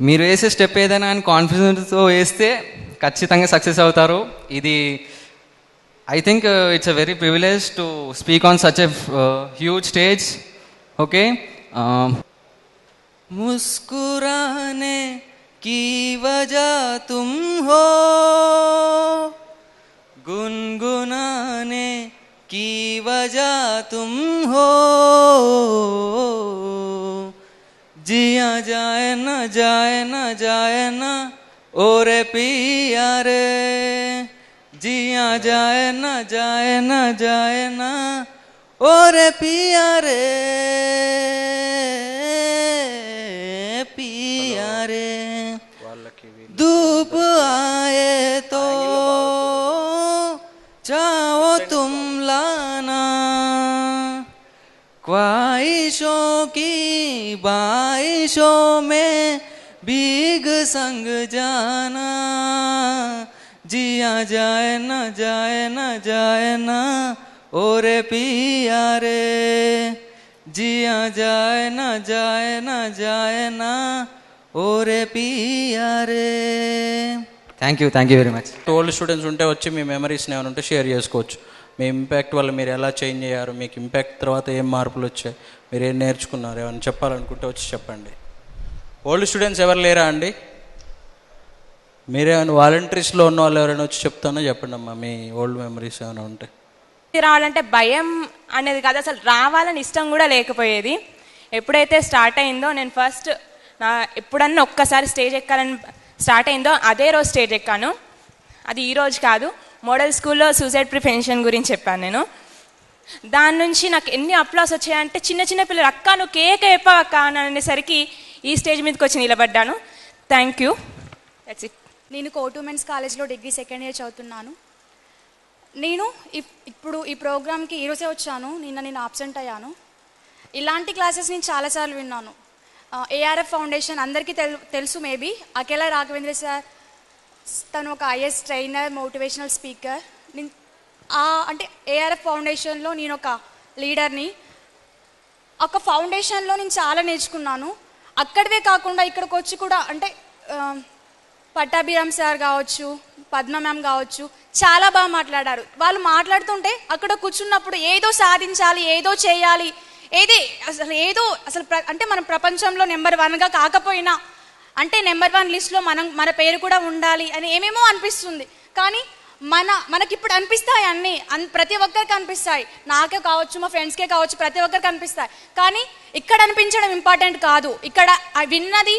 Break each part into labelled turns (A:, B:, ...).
A: మీరు వేసే స్టెప్ ఏదైనా అని కాన్ఫిడెన్స్తో వేస్తే ఖచ్చితంగా సక్సెస్ అవుతారు. ఇది I think it's a very privilege to speak on such a huge stage. Okay, ముస్కురానే की वजह तुम हो, गुनगुनाने की वजह तुम हो, जिया जाए न जाए न जाए न ओरे पिया रे, जिया जाए न जाए न जाए न ओरे पिया रे, पिया रे. धूप आए तो चाहो तुम लाना, ख्वाहिशों की बारिशों में भीग संग जाना, जिया जाए न जाए न जाए न ओरे पिया रे, जिया जाए न जाए न जाए न ఓరే పియారే. Thank you very much.
B: Old students ఉంటే వచ్చి మీ మెమరీస్ని ఏమైనా ఉంటే షేర్ చేసుకోవచ్చు. మీ ఇంపాక్ట్ వల్ల మీరు ఎలా చేంజ్ అయ్యారు, మీకు ఇంపాక్ట్ తర్వాత ఏం మార్పులు వచ్చాయి, మీరు ఏం నేర్చుకున్నారు, ఏమైనా చెప్పాలనుకుంటే వచ్చి చెప్పండి. ఓల్డ్ స్టూడెంట్స్ ఎవరు లేరా అండి? మీరేమైనా వాలంటీర్స్లో ఉన్న వాళ్ళు ఎవరైనా వచ్చి చెప్తానో చెప్పండి అమ్మా, మీ ఓల్డ్ మెమరీస్ ఏమైనా ఉంటే.
C: రావాలంటే భయం అనేది కాదు, అసలు రావాలని ఇష్టం కూడా లేకపోయేది. ఎప్పుడైతే స్టార్ట్ అయిందో, నేను ఫస్ట్ ఎప్పుడన్నా ఒక్కసారి స్టేజ్ ఎక్కాలని స్టార్ట్ అయిందో అదే రోజు స్టేజ్ ఎక్కాను. అది ఈ రోజు కాదు, మోడల్ స్కూల్లో సూసైడ్ ప్రివెన్షన్ గురించి చెప్పాను నేను. దాని నుంచి నాకు ఎన్ని అప్లాస్ వచ్చాయంటే, చిన్న చిన్న పిల్లలు అక్క నువ్వు కేక్ అయిపో అక్క అని అనేసరికి ఈ స్టేజ్ మీదకి వచ్చి నిలబడ్డాను. Thank you. That's it.
D: నేను కోట్ ఉమెన్స్ కాలేజ్లో డిగ్రీ సెకండ్ ఇయర్ చదువుతున్నాను. నేను ఇప్పుడు ఈ ప్రోగ్రామ్కి ఈరోజే వచ్చాను, నిన్న నేను ఆబ్సెంట్ అయ్యాను. ఇలాంటి క్లాసెస్ నేను చాలాసార్లు విన్నాను. ఏఆర్ఎఫ్ ఫౌండేషన్ అందరికీ తెలుసు మేబీ, అఖిల రాఘవేంద్ర సార్, తను ఒక ఐఎస్ ట్రైనర్, మోటివేషనల్ స్పీకర్. అంటే ఏఆర్ఎఫ్ ఫౌండేషన్లో నేను ఒక లీడర్ని. ఒక ఫౌండేషన్లో నేను చాలా నేర్చుకున్నాను. అక్కడివే కాకుండా ఇక్కడికి వచ్చి కూడా అంటే పట్టాభిరామ్ సార్ కావచ్చు, పద్మ మ్యామ్ కావచ్చు, చాలా బాగా మాట్లాడారు. వాళ్ళు మాట్లాడుతుంటే అక్కడ కూర్చున్నప్పుడు ఏదో సాధించాలి, ఏదో చేయాలి, అసలు అంటే మనం ప్రపంచంలో నెంబర్ 1గా కాకపోయినా అంటే నెంబర్ 1 లిస్ట్లో మన పేరు కూడా ఉండాలి అని ఏమేమో అనిపిస్తుంది. కానీ మనకిప్పుడు అనిపిస్తాయి అన్నీ, ప్రతి ఒక్కరికి అనిపిస్తాయి, నాకే కావచ్చు, మా ఫ్రెండ్స్కే కావచ్చు, ప్రతి ఒక్కరికి అనిపిస్తాయి. కానీ ఇక్కడ అనిపించడం ఇంపార్టెంట్ కాదు, ఇక్కడ విన్నది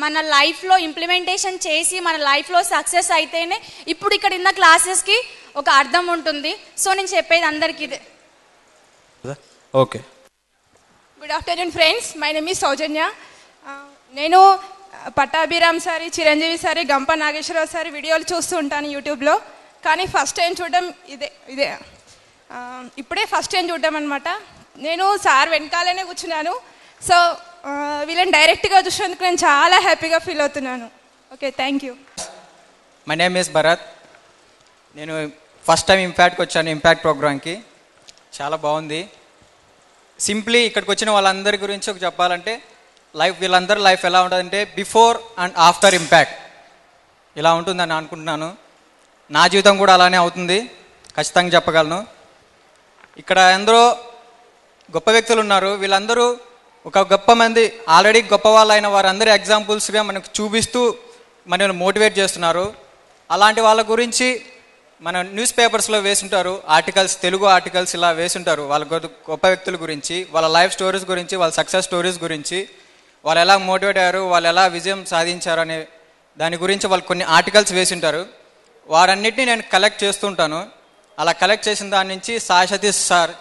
D: మన లైఫ్లో ఇంప్లిమెంటేషన్ చేసి మన లైఫ్లో సక్సెస్ అయితేనే ఇప్పుడు ఇక్కడ ఉన్న క్లాసెస్కి ఒక అర్థం ఉంటుంది. సో నేను చెప్పేది అందరికీ ఇదే.
B: Okay.
E: Good afternoon friends, my name is Soujanya. నేను పట్టాభిరామ్ సారి, చిరంజీవి సారి, గంప నాగేశ్వరరావు సారి వీడియోలు చూస్తూ ఉంటాను యూట్యూబ్లో. కానీ ఫస్ట్ టైం చూడడం ఇదే ఇప్పుడే ఫస్ట్ టైం చూడడం అనమాట. నేను సార్ వెనకాలనే కూర్చున్నాను. సో వీళ్ళని డైరెక్ట్గా చూసినందుకు నేను చాలా హ్యాపీగా ఫీల్ అవుతున్నాను. Okay, thank you.
F: My name is Bharat. నేను ఫస్ట్ టైం ఇంపాక్ట్కి వచ్చాను, ఇంపాక్ట్ ప్రోగ్రామ్కి. చాలా బాగుంది. సింప్లీ ఇక్కడికి వచ్చిన వాళ్ళందరి గురించి ఒక చెప్పాలంటే, వీళ్ళందరి లైఫ్ ఎలా ఉంటుందంటే బిఫోర్ అండ్ ఆఫ్టర్ ఇంపాక్ట్ ఇలా ఉంటుందని అనుకుంటున్నాను. నా జీవితం కూడా అలానే అవుతుంది, ఖచ్చితంగా చెప్పగలను. ఇక్కడ ఎందరో గొప్ప వ్యక్తులు ఉన్నారు. వీళ్ళందరూ ఒక గొప్ప మంది ఆల్రెడీ గొప్ప వాళ్ళు అయిన వారందరి ఎగ్జాంపుల్స్గా మనకు చూపిస్తూ మనల్ని మోటివేట్ చేస్తున్నారు. అలాంటి వాళ్ళ గురించి మన న్యూస్ పేపర్స్లో వేసుంటారు ఆర్టికల్స్, తెలుగు ఆర్టికల్స్ ఇలా వేసుంటారు వాళ్ళ గొప్ప వ్యక్తుల గురించి, వాళ్ళ లైఫ్ స్టోరీస్ గురించి, వాళ్ళ సక్సెస్ స్టోరీస్ గురించి, వాళ్ళు ఎలా మోటివేట్ అయ్యారు, వాళ్ళు ఎలా విజయం సాధించారు అనే దాని గురించి వాళ్ళు కొన్ని ఆర్టికల్స్ వేసింటారు. వారన్నిటిని నేను కలెక్ట్ చేస్తుంటాను. అలా కలెక్ట్ చేసిన దాని నుంచి సాయి సతీష్ సార్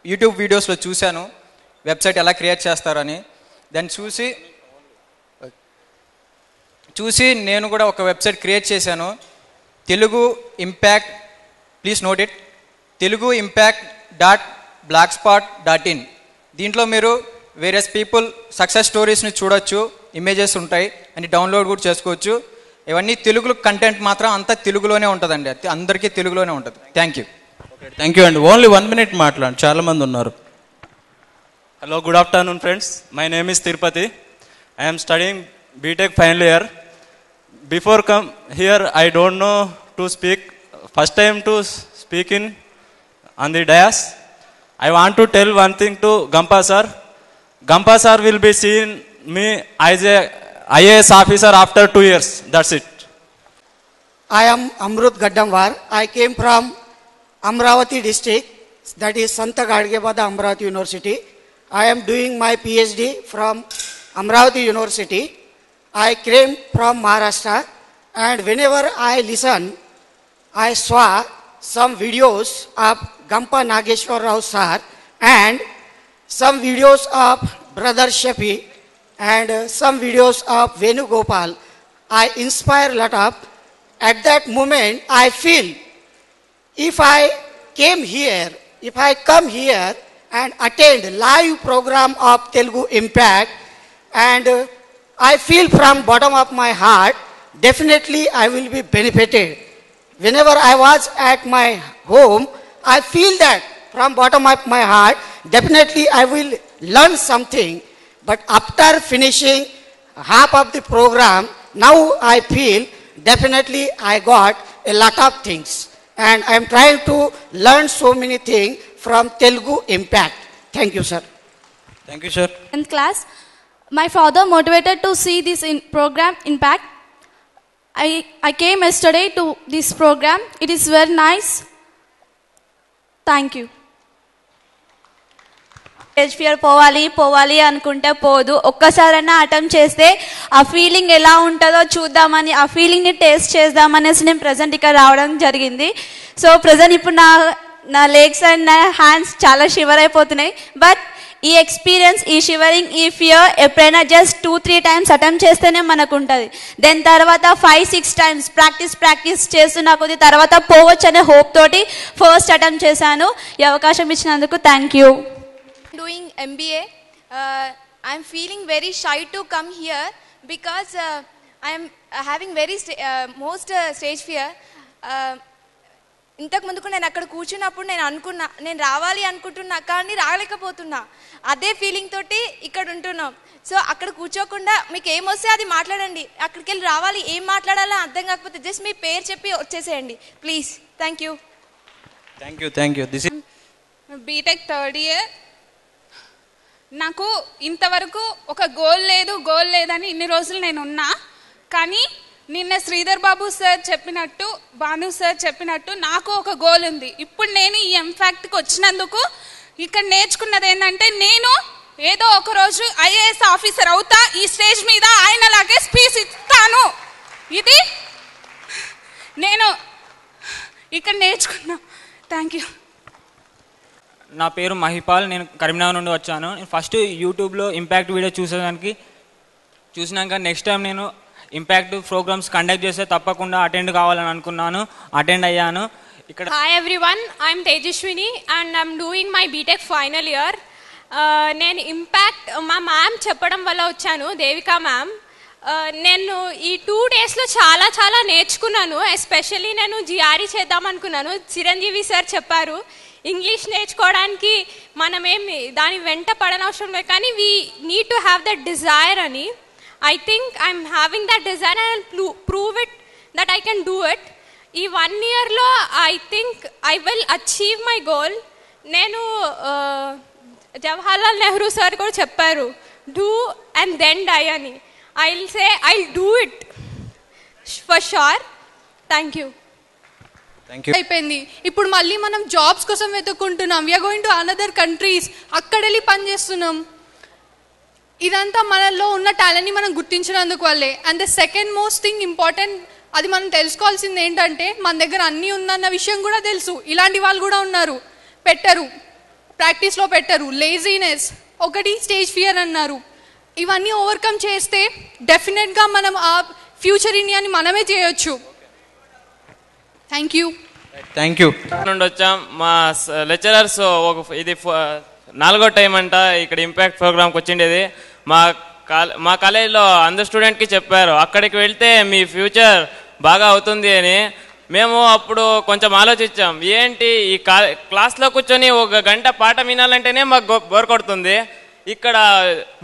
F: యూట్యూబ్ వీడియోస్లో చూశాను వెబ్సైట్ ఎలా క్రియేట్ చేస్తారని. దాన్ని చూసి నేను కూడా ఒక వెబ్సైట్ క్రియేట్ చేశాను, Telugu impact. Please note it, Telugu impact.blogspot.in. దీంట్లో మీరు వేరియస్ పీపుల్ సక్సెస్ స్టోరీస్ని చూడొచ్చు, ఇమేజెస్ ఉంటాయి అని డౌన్లోడ్ కూడా చేసుకోవచ్చు. ఇవన్నీ తెలుగులో కంటెంట్ మాత్రం అంతా తెలుగులోనే ఉంటుందండి, అందరికీ తెలుగులోనే ఉంటుంది. Thank you.
B: థ్యాంక్ యూ అండి. ఓన్లీ 1 minute మాట్లాడండి, చాలామంది ఉన్నారు.
G: Hello, good afternoon friends. My name is Tirupati. I'm studying BTech final year. Before come here, I don't know to speak. First time to speak on the dais. I want to tell one thing to Gampa sir. Gampa sir will be seeing me as a IAS officer after 2 years. That's it.
H: I am Amrut Gaddamwar. I came from Amravati district, that is Santa Gadgebada Amravati University. I am doing my PhD from Amravati University. I came from Maharashtra, and whenever I listen, I saw some videos of Gampa Nageshwar Rao sir and some videos of Brother Shafi and some videos of Venugopal. I inspire a lot of. At that moment, I feel if I come here and attend live program of Telugu Impact, and I feel from bottom of my heart, definitely I will be benefited. Whenever I was at my home, I feel that from bottom of my heart, definitely I will learn something. But after finishing half of the program, now I feel definitely I got a lot of things. And I am trying to learn so many things from Telugu Impact. Thank you, sir.
B: Thank you, sir.
D: 10th class. My father motivated to see this program Impact. I came yesterday to this program. It is very nice. Thank you.
I: Stage fear పోవాలి అనుకుంటే పోదు. ఒక్కసారైనా attempt చేస్తే ఆ feeling ఎలా ఉంటుందో చూద్దామని, ఆ ఫీలింగ్ని టేస్ట్ చేద్దామనేసి నేను ప్రజెంట్ ఇక్కడ రావడం జరిగింది. సో ప్రజెంట్ ఇప్పుడు నా లెగ్స్ అండ్ నా హ్యాండ్స్ చాలా షివర్ అయిపోతున్నాయి. బట్ ఈ ఎక్స్పీరియన్స్, ఈ షివరింగ్, ఈ ఫియర్ ఎప్పుడైనా జస్ట్ 2-3 టైమ్స్ అటెంప్ట్ చేస్తేనే మనకు ఉంటుంది. దెన్ తర్వాత 5-6 టైమ్స్ ప్రాక్టీస్ చేస్తున్న కొద్ది తర్వాత పోవచ్చు అనే హోప్ తోటి ఫస్ట్ అటెంప్ట్ చేశాను. ఈ అవకాశం ఇచ్చినందుకు thank you.
D: Doing MBA, I'm feeling very shy to come here because I am having very most stage fear. ఇంతకు ముందుకు నేను అక్కడ కూర్చున్నప్పుడు నేను రావాలి అనుకుంటున్నా, కానీ రాలేకపోతున్నా. అదే ఫీలింగ్ తోటి ఇక్కడ ఉంటున్నాం. సో అక్కడ కూర్చోకుండా మీకు ఏమొస్తే అది మాట్లాడండి. అక్కడికి వెళ్ళి రావాలి, ఏం మాట్లాడాలో అర్థం కాకపోతే జస్ట్ మీ పేరు చెప్పి వచ్చేసేయండి please. Thank you.
B: This is
E: BTech third year. నాకు ఇంతవరకు ఒక గోల్ లేదని ఇన్ని రోజులు నేను ఉన్నా. కానీ నిన్న శ్రీధర్ బాబు సార్ చెప్పినట్టు, భాను సార్ చెప్పినట్టు నాకు ఒక గోల్ ఉంది. ఇప్పుడు నేను ఈ ఎంఫాక్ట్కి వచ్చినందుకు ఇక్కడ నేర్చుకున్నది ఏంటంటే, నేను ఏదో ఒక రోజు ఐఏఎస్ ఆఫీసర్ అవుతా, ఈ స్టేజ్ మీద ఆయనలాగే స్పీచ్ ఇస్తాను. ఇది నేను ఇక్కడ నేర్చుకున్నా. Thank you.
J: నా పేరు మహిపాల్. నేను కరీంనగర్ నుండి వచ్చాను. నేను ఫస్ట్ యూట్యూబ్లో ఇంపాక్ట్ వీడియో చూసినాక నెక్స్ట్ టైం నేను ఇంపాక్ట్ ప్రోగ్రామ్స్ కండక్ట్ చేస్తే తప్పకుండా అటెండ్ కావాలని అనుకున్నాను. అటెండ్ అయ్యాను. ఇక్కడ
K: hi everyone, I'm Tejaswini and I'm doing my BTech final year. నేను ఇంపాక్ట్ మా మ్యామ్ చెప్పడం వల్ల వచ్చాను, దేవికా మ్యామ్. నేను ఈ 2 డేస్లో చాలా నేర్చుకున్నాను. ఎస్పెషల్లీ నేను జిఆర్ఈ చేద్దాం అనుకున్నాను. చిరంజీవి సార్ చెప్పారు ఇంగ్లీష్ నేర్చుకోవడానికి మనమేమి దాని వెంట పడనవసరం లేదు, కానీ we need to have that desire అని. I think I'm having that desire and I'll prove it that I can do it. ఈ 1 yearలో I think I will achieve my goal. నేను జవహర్లాల్ నెహ్రూ సార్ కూడా చెప్పారు, డూ అండ్ దెన్ డై అని. I'll say I'll do it for sure. Thank you.
L: అయిపోయింది. ఇప్పుడు మళ్ళీ మనం jobs కోసం వెతుక్కుంటున్నాం. We're going to another countries, అక్కడ వెళ్ళి పని చేస్తున్నాం. ఇదంతా మనలో ఉన్న టాలెంట్ని మనం గుర్తించినందుకు వల్లే. And the second most thing important, అది మనం తెలుసుకోవాల్సింది ఏంటంటే, మన దగ్గర అన్నీ ఉందన్న విషయం కూడా తెలుసు. ఇలాంటి వాళ్ళు కూడా ఉన్నారు, ప్రాక్టీస్లో పెట్టరు. లేజీనెస్ ఒకటి, స్టేజ్ ఫియర్ అన్నారు. ఇవన్నీ ఓవర్కమ్ చేస్తే డెఫినెట్గా మనం ఆ ఫ్యూచర్ ఇండియాని మనమే చేయొచ్చు. Thank you.
M: నుండి వచ్చాం. మా లెక్చరర్స్ ఇది 4వ టైం అంట ఇక్కడ ఇంపాక్ట్ ప్రోగ్రామ్కి వచ్చిండేది. మా కాలేజీలో అందరు స్టూడెంట్కి చెప్పారు, అక్కడికి వెళ్తే మీ ఫ్యూచర్ బాగా అవుతుంది అని. మేము అప్పుడు కొంచెం ఆలోచించాం, ఏంటి ఈ క్లాస్లో కూర్చొని 1 గంట పాఠం వినాలంటేనే మాకు బోర్ కొడుతుంది, ఇక్కడ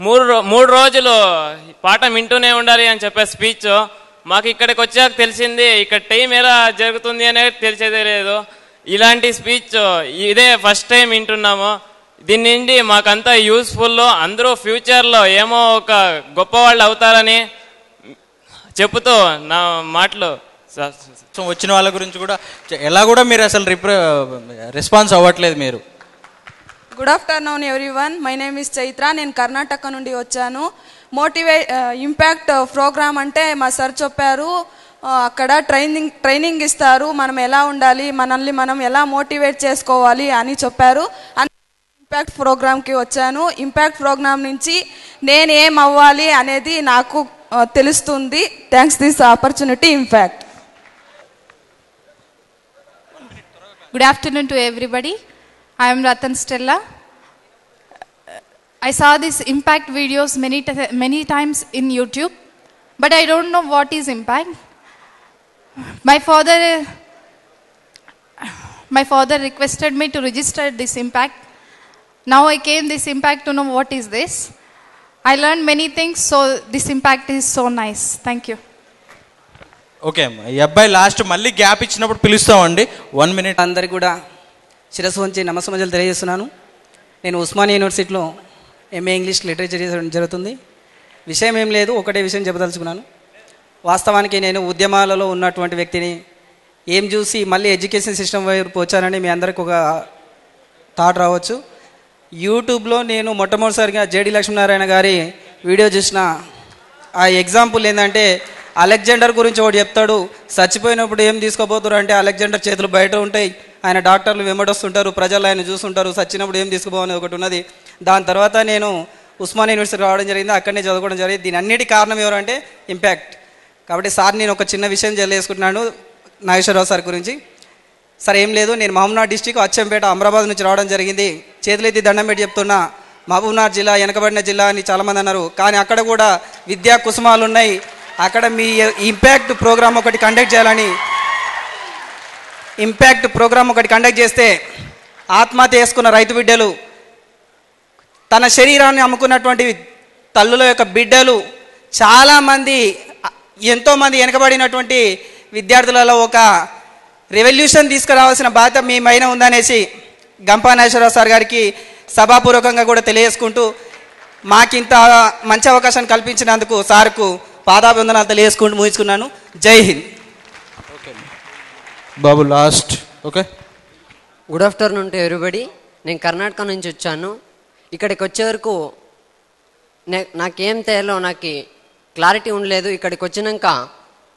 M: మూడు రోజులు పాఠం వింటూనే ఉండాలి అని చెప్పే స్పీచ్ మాకు ఇక్కడికి వచ్చాక తెలిసింది. ఇక్కడ టైం ఎలా జరుగుతుంది అనేది తెలిసేదే లేదు. ఇలాంటి స్పీచ్ ఇదే ఫస్ట్ టైం వింటున్నాము. దీని నుండి మాకంతా యూస్ఫుల్, అందరూ ఫ్యూచర్లో ఏమో ఒక గొప్పవాళ్ళు అవుతారని చెబుతూ నా మాటలు.
B: వచ్చిన వాళ్ళ గురించి కూడా ఎలా కూడా మీరు అసలు రెస్పాన్స్ అవ్వట్లేదు మీరు.
N: Good afternoon everyone, my name is Chaitra. నేను కర్ణాటక నుండి వచ్చాను. ఇంపాక్ట్ ప్రోగ్రామ్ అంటే మా సార్ చెప్పారు, అక్కడ ట్రైనింగ్ ఇస్తారు, మనం ఎలా ఉండాలి, మనల్ని మనం ఎలా మోటివేట్ చేసుకోవాలి అని చెప్పారు. ఇంపాక్ట్ ప్రోగ్రామ్కి వచ్చాను. ఇంపాక్ట్ ప్రోగ్రామ్ నుంచి నేను ఏం అవ్వాలి అనేది నాకు తెలుస్తుంది. Thanks this opportunity impact.
O: Good afternoon to everybody. I am Ratan Stella. I saw these impact videos many times in YouTube, but I don't know what is impact. My father requested me to register this impact. Now I came this impact to know what is this. I learned many things, so this impact is so nice. Thank you.
B: Okay అమ్మా, ఈ అబ్బాయి last మళ్ళీ gap ఇచ్చినప్పుడు పిలుస్తామండి. 1 minute.
P: అందరికి కూడా శిరస్సు వంచి నమస్సమజలు తెలియజేస్తున్నాను. నేను ఉస్మానియా యూనివర్సిటీలో ఎంఏ ఇంగ్లీష్ లిటరేచర్ జరుగుతుంది. విషయం ఏం లేదు, ఒకటే విషయం చెప్పదలుచుకున్నాను. వాస్తవానికి నేను ఉద్యమాలలో ఉన్నటువంటి వ్యక్తిని. ఏం చూసి మళ్ళీ ఎడ్యుకేషన్ సిస్టమ్ వైపు వచ్చానని మీ అందరికి ఒక థాట్ రావచ్చు. యూట్యూబ్లో నేను మొట్టమొదటిసారిగా జేడి లక్ష్మీనారాయణ గారి వీడియో చూసిన. ఆ ఎగ్జాంపుల్ ఏంటంటే, అలెగ్జాండర్ గురించి ఒకటి చెప్తాడు. చచ్చిపోయినప్పుడు ఏం తీసుకోబోతారు అంటే, అలెగ్జాండర్ చేతులు బయట ఉంటాయి, ఆయన డాక్టర్లు వెంబడొస్తుంటారు, ప్రజలు ఆయన చూస్తుంటారు, చచ్చినప్పుడు ఏం తీసుకోబోఅనేది ఒకటి ఉన్నది. దాని తర్వాత నేను ఉస్మానియా యూనివర్సిటీ రావడం జరిగింది, అక్కడనే చదువుకోవడం జరిగింది. దీని అన్నిటి కారణం ఎవరంటే ఇంపాక్ట్. కాబట్టి సార్ నేను ఒక చిన్న విషయం తెలియజేసుకుంటున్నాను నాగేశ్వరరావు సార్ గురించి. సార్ ఏం లేదు, నేను మహబూబ్నగర్ డిస్టిక్ అచ్చంపేట అమరాబాద్ నుంచి రావడం జరిగింది. చేతులెత్తి దండం పెట్టి చెప్తున్నా, మహబూబ్నగర్ జిల్లా వెనకబడిన జిల్లా అని చాలామంది అన్నారు, కానీ అక్కడ కూడా విద్యా కుసుమాలు ఉన్నాయి. అక్కడ మీ ఇంపాక్ట్ ప్రోగ్రామ్ ఒకటి కండక్ట్ చేయాలని, ఇంపాక్ట్ ప్రోగ్రామ్ ఒకటి కండక్ట్ చేస్తే ఆత్మహత్య చేసుకున్న రైతు బిడ్డలు, తన శరీరాన్ని అమ్ముకున్నటువంటి తల్లుల యొక్క బిడ్డలు, చాలామంది ఎంతోమంది వెనకబడినటువంటి విద్యార్థులలో ఒక రెవల్యూషన్ తీసుకురావాల్సిన బాధ్యత మీ పైన ఉందనేసి గంపా నాగేశ్వరరావు సార్ గారికి సభాపూర్వకంగా కూడా తెలియజేసుకుంటూ, మాకింత మంచి అవకాశం కల్పించినందుకు సార్కు పాదాభివందనాలు తెలియజేసుకుంటూ ముగించుకున్నాను. జై హింద్.
B: బాబు last. Okay,
Q: good afternoon to everybody. నేను కర్ణాటక నుంచి వచ్చాను. ఇక్కడికి వచ్చే వరకు నాకేం తేలో నాకు క్లారిటీ ఉండలేదు. ఇక్కడికి వచ్చినాక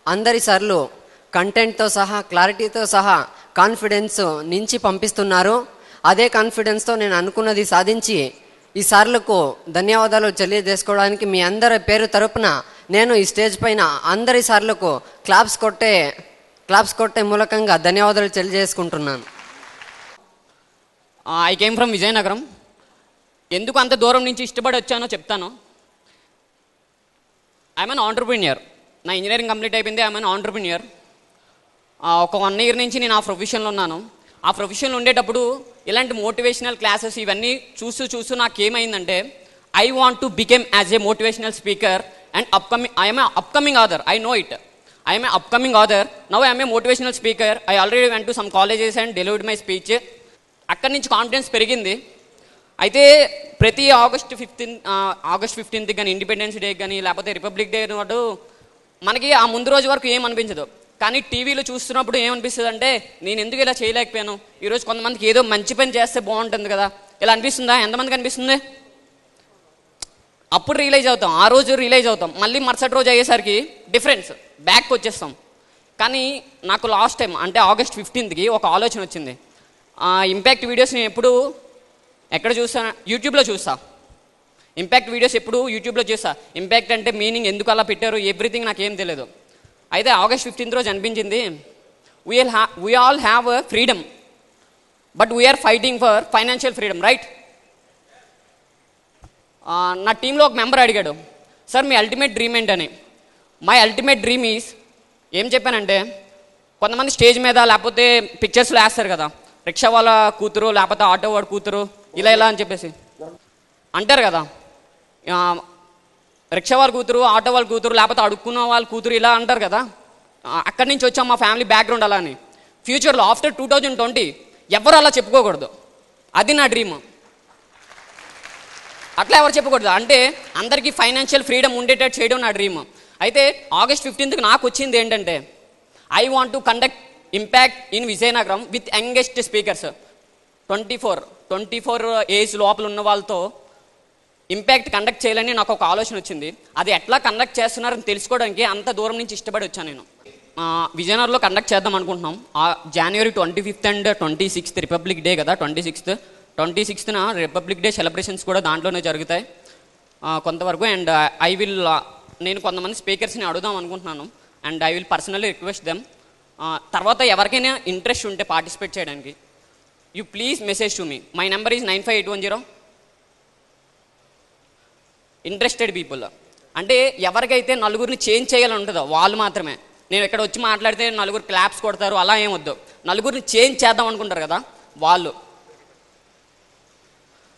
Q: అందరి సార్లు కంటెంట్తో సహా క్లారిటీతో సహా కాన్ఫిడెన్స్ నుంచి పంపిస్తున్నారు. అదే కాన్ఫిడెన్స్తో నేను అనుకున్నది సాధించి ఈ సార్లకు ధన్యవాదాలు తెలియజేసుకోవడానికి మీ అందరి పేరు తరపున నేను ఈ స్టేజ్ పైన అందరి సార్లకు క్లాప్స్ కొట్టే మూలకంగా ధన్యవాదాలు తెలియజేసుకుంటున్నాను.
R: I came from Vizianagaram. ఎందుకు అంత దూరం నుంచి ఇష్టపడి వచ్చానో చెప్తాను. I'm an entrepreneur. నా ఇంజనీరింగ్ కంప్లీట్ అయిపోయింది. I'm an entrepreneur. ఒక 1 year నుంచి నేను ఆ ప్రొఫెషన్లో ఉన్నాను. ఆ ప్రొఫెషన్లో ఉండేటప్పుడు ఇలాంటి మోటివేషనల్ క్లాసెస్ ఇవన్నీ చూస్తూ నాకేమైందంటే, I want to become as a motivational speaker and I'm upcoming author. I know it. I'm a upcoming author. Now I'm a motivational speaker. I already went to some colleges and delivered my speech. అక్కడి నుంచి confidence పెరిగింది. అయితే ప్రతి August 15th కానీ independence day కానీ లేకపోతే republic day నాడు మనకి ఆ ముందు రోజు వరకు ఏమనిపించదు. కానీ టీవీలో చూస్తున్నప్పుడు ఏమనిపిస్తుంది అంటే, నేను ఎందుకు ఇలా చేయలేకపోయాను, ఈరోజు కొంతమందికి ఏదో మంచి పని చేస్తే బాగుంటుంది కదా, ఇలా అనిపిస్తుందా? ఎంతమందికి అనిపిస్తుంది? అప్పుడు రియలైజ్ అవుతాం, ఆ రోజు రియలైజ్ అవుతాం. మళ్ళీ మరుసటి రోజు అయ్యేసరికి డిఫరెన్స్ బ్యాక్ వచ్చేస్తాం. కానీ నాకు లాస్ట్ టైం అంటే ఆగస్ట్ 15th ఒక ఆలోచన వచ్చింది. ఇంపాక్ట్ వీడియోస్ నేను ఎక్కడ చూస్తాను? యూట్యూబ్లో చూస్తా. ఇంపాక్ట్ వీడియోస్ ఎప్పుడు యూట్యూబ్లో చూస్తా. ఇంపాక్ట్ అంటే మీనింగ్ ఎందుకు అలా పెట్టారు, ఎవ్రీథింగ్ నాకేం తెలియదు. అయితే ఆగస్ట్ 15th రోజు అనిపించింది, we all have freedom, but we are fighting for financial freedom, right? నా టీంలో ఒక మెంబర్ అడిగాడు, సార్ మీ అల్టిమేట్ డ్రీమ్ ఏంటని. మై అల్టిమేట్ డ్రీమ్ ఈజ్, ఏం చెప్పానంటే, కొంతమంది స్టేజ్ మీద లేకపోతే పిక్చర్స్లో వేస్తారు కదా, రిక్షా వాళ్ళ కూతురు లేకపోతే ఆటో వాడి కూతురు ఇలా అని చెప్పేసి. అంటారు కదా, రిక్షా వాళ్ళ కూతురు, ఆటో వాళ్ళ కూతురు, లేకపోతే అడుక్కున్న వాళ్ళ కూతురు ఇలా అంటారు కదా. అక్కడి నుంచి వచ్చాం, మా ఫ్యామిలీ బ్యాక్గ్రౌండ్ అలా అని. ఫ్యూచర్లో ఆఫ్టర్ 2020 ఎవరు అలా చెప్పుకోకూడదు. అది నా డ్రీమ్. అట్లా ఎవరు చెప్పకూడదు. అంటే అందరికీ ఫైనాన్షియల్ ఫ్రీడమ్ ఉండేటట్టు చేయడం నా డ్రీమ్. అయితే August 15th నాకు వచ్చింది ఏంటంటే, I want to conduct impact in Vizianagaram with youngest speakers. 24 age లోపల ఉన్న వాళ్ళతో ఇంపాక్ట్ కండక్ట్ చేయాలని నాకు ఒక ఆలోచన వచ్చింది. అది ఎట్లా కండక్ట్ చేస్తున్నారని తెలుసుకోవడానికి అంత దూరం నుంచి ఇష్టపడి వచ్చాను నేను. విజయనగరంలో కండక్ట్ చేద్దాం అనుకుంటున్నాం. January 25th and 26th republic day కదా, 26th రిపబ్లిక్ డే సెలబ్రేషన్స్ కూడా దాంట్లోనే జరుగుతాయి కొంతవరకు. అండ్ నేను కొంతమంది స్పీకర్స్ని అడుగుదాం అనుకుంటున్నాను. And I will personally request them. తర్వాత ఎవరికైనా ఇంట్రెస్ట్ ఉంటే పార్టిసిపేట్ చేయడానికి, you please message to me. My number is 95810. Interested people అంటే ఎవరికైతే నలుగురిని చేంజ్ చేయాలని ఉంటుందో వాళ్ళు మాత్రమే. నేను ఇక్కడ వచ్చి మాట్లాడితే నలుగురు క్లాప్స్ కొడతారు అలా ఏమొద్దు. నలుగురిని చేంజ్ చేద్దాం అనుకుంటారు కదా వాళ్ళు.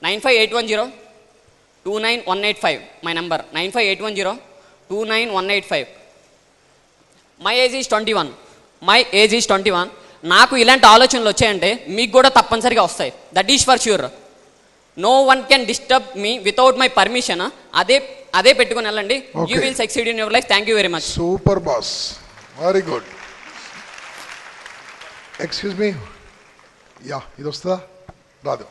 R: 95810-29185 my number. 95810-29185. My age is 21. నాకు ఇలాంటి ఆలోచనలు వచ్చాయంటే మీకు కూడా తప్పనిసరిగా వస్తాయి. That is for sure. No one can disturb me without my permission. అదే పెట్టుకుని వెళ్ళండి. You will succeed in your life. Thank you very much.
S: Super boss, very good. Excuse me, yeah ఇది వస్తుందా? రాదు.